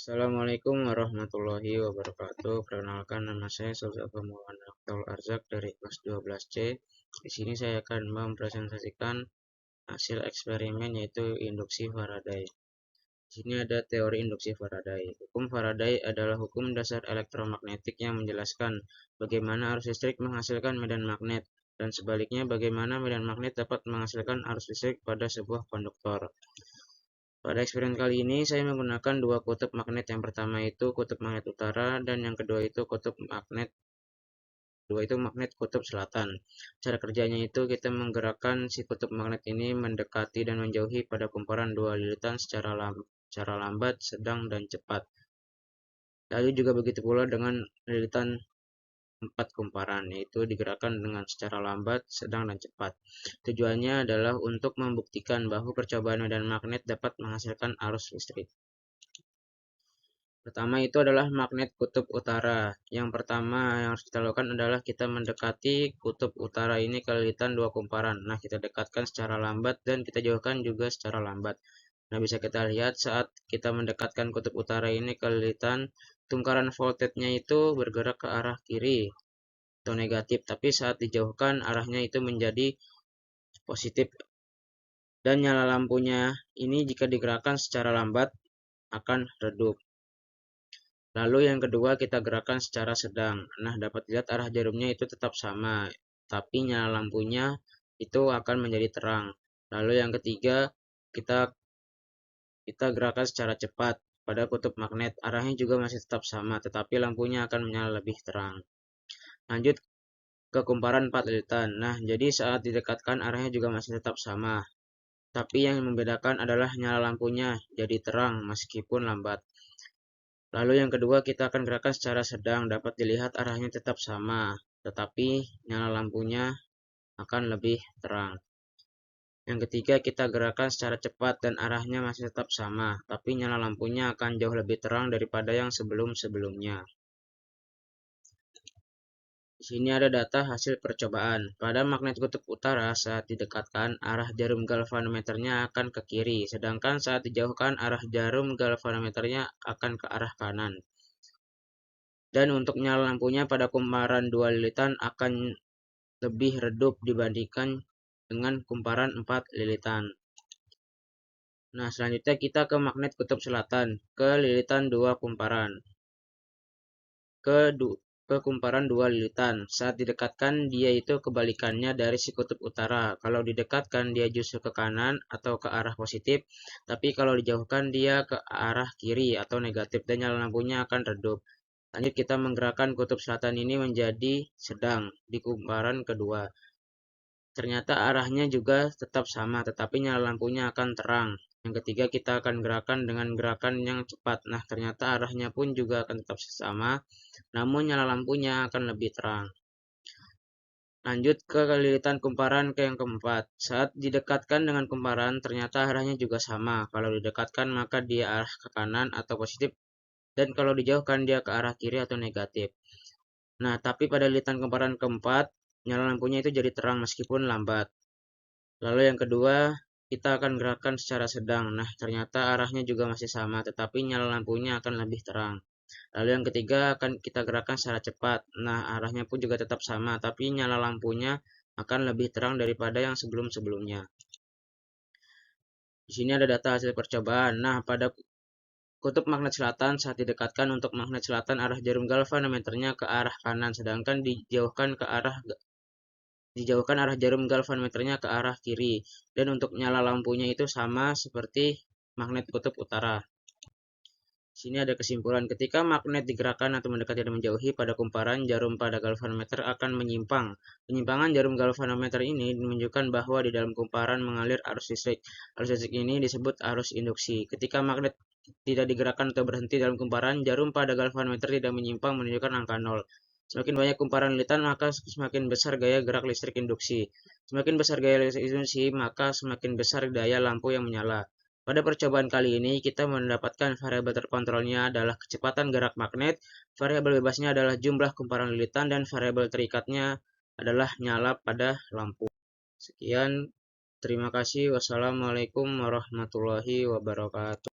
Assalamualaikum warahmatullahi wabarakatuh. Perkenalkan, nama saya Sulzafar Maulana Akhtar Arzak dari kelas 12C. Di sini saya akan mempresentasikan hasil eksperimen yaitu induksi Faraday. Di sini ada teori induksi Faraday. Hukum Faraday adalah hukum dasar elektromagnetik yang menjelaskan bagaimana arus listrik menghasilkan medan magnet dan sebaliknya bagaimana medan magnet dapat menghasilkan arus listrik pada sebuah konduktor. Pada eksperimen kali ini saya menggunakan dua kutub magnet. Yang pertama itu kutub magnet utara dan yang kedua itu magnet kutub selatan. Cara kerjanya itu kita menggerakkan si kutub magnet ini mendekati dan menjauhi pada kumparan dua lilitan secara lambat, sedang, dan cepat. Lalu juga begitu pula dengan lilitan 4 kumparan, yaitu digerakkan dengan secara lambat, sedang, dan cepat. Tujuannya adalah untuk membuktikan bahwa percobaan medan magnet dapat menghasilkan arus listrik. Pertama itu adalah magnet kutub utara. Yang pertama yang harus kita lakukan adalah kita mendekati kutub utara ini ke lilitan dua kumparan. Nah, kita dekatkan secara lambat dan kita jauhkan juga secara lambat. Nah, bisa kita lihat saat kita mendekatkan kutub utara ini ke lilitan, tungkaran voltage-nya itu bergerak ke arah kiri atau negatif, tapi saat dijauhkan arahnya itu menjadi positif. Dan nyala lampunya ini jika digerakkan secara lambat akan redup. Lalu yang kedua kita gerakan secara sedang. Nah, dapat dilihat arah jarumnya itu tetap sama, tapi nyala lampunya itu akan menjadi terang. Lalu yang ketiga kita gerakan secara cepat pada kutub magnet. Arahnya juga masih tetap sama, tetapi lampunya akan menyala lebih terang. Lanjut ke kumparan 4 lilitan. Nah, jadi saat didekatkan arahnya juga masih tetap sama. Tapi yang membedakan adalah nyala lampunya jadi terang meskipun lambat. Lalu yang kedua kita akan gerakan secara sedang, dapat dilihat arahnya tetap sama, tetapi nyala lampunya akan lebih terang. Yang ketiga kita gerakan secara cepat dan arahnya masih tetap sama, tapi nyala lampunya akan jauh lebih terang daripada yang sebelum-sebelumnya. Di sini ada data hasil percobaan. Pada magnet kutub utara saat didekatkan arah jarum galvanometernya akan ke kiri, sedangkan saat dijauhkan arah jarum galvanometernya akan ke arah kanan. Dan untuk nyala lampunya pada kumparan dua lilitan akan lebih redup dibandingkan dengan kumparan 4 lilitan. Nah, selanjutnya kita ke magnet kutub selatan, ke lilitan dua kumparan. Ke kumparan dua lilitan. Saat didekatkan dia itu kebalikannya dari si kutub utara. Kalau didekatkan dia justru ke kanan atau ke arah positif, tapi kalau dijauhkan dia ke arah kiri atau negatif dan nyala lampunya akan redup. Lanjut kita menggerakkan kutub selatan ini menjadi sedang di kumparan kedua. Ternyata arahnya juga tetap sama, tetapi nyala lampunya akan terang. Yang ketiga kita akan gerakan dengan gerakan yang cepat. Nah, ternyata arahnya pun juga akan tetap sama, namun nyala lampunya akan lebih terang. Lanjut ke lilitan kumparan ke yang keempat. Saat didekatkan dengan kumparan, ternyata arahnya juga sama. Kalau didekatkan maka dia arah ke kanan atau positif, dan kalau dijauhkan dia ke arah kiri atau negatif. Nah, tapi pada lilitan kumparan keempat, nyala lampunya itu jadi terang meskipun lambat. Lalu yang kedua, kita akan gerakan secara sedang. Nah, ternyata arahnya juga masih sama, tetapi nyala lampunya akan lebih terang. Lalu yang ketiga akan kita gerakan secara cepat. Nah, arahnya pun juga tetap sama, tapi nyala lampunya akan lebih terang daripada yang sebelum-sebelumnya. Di sini ada data hasil percobaan. Nah, pada kutub magnet selatan saat didekatkan untuk magnet selatan arah jarum galvanometernya ke arah kanan, sedangkan dijauhkan arah jarum galvanometernya ke arah kiri. Dan untuk nyala lampunya itu sama seperti magnet kutub utara. Sini ada kesimpulan, ketika magnet digerakkan atau mendekati dan menjauhi pada kumparan, jarum pada galvanometer akan menyimpang. Penyimpangan jarum galvanometer ini menunjukkan bahwa di dalam kumparan mengalir arus listrik. Arus listrik ini disebut arus induksi. Ketika magnet tidak digerakkan atau berhenti dalam kumparan, jarum pada galvanometer tidak menyimpang menunjukkan angka 0. Semakin banyak kumparan lilitan, maka semakin besar gaya gerak listrik induksi. Semakin besar gaya listrik induksi, maka semakin besar daya lampu yang menyala. Pada percobaan kali ini, kita mendapatkan variabel terkontrolnya adalah kecepatan gerak magnet, variabel bebasnya adalah jumlah kumparan lilitan, dan variabel terikatnya adalah nyala pada lampu. Sekian, terima kasih. Wassalamualaikum warahmatullahi wabarakatuh.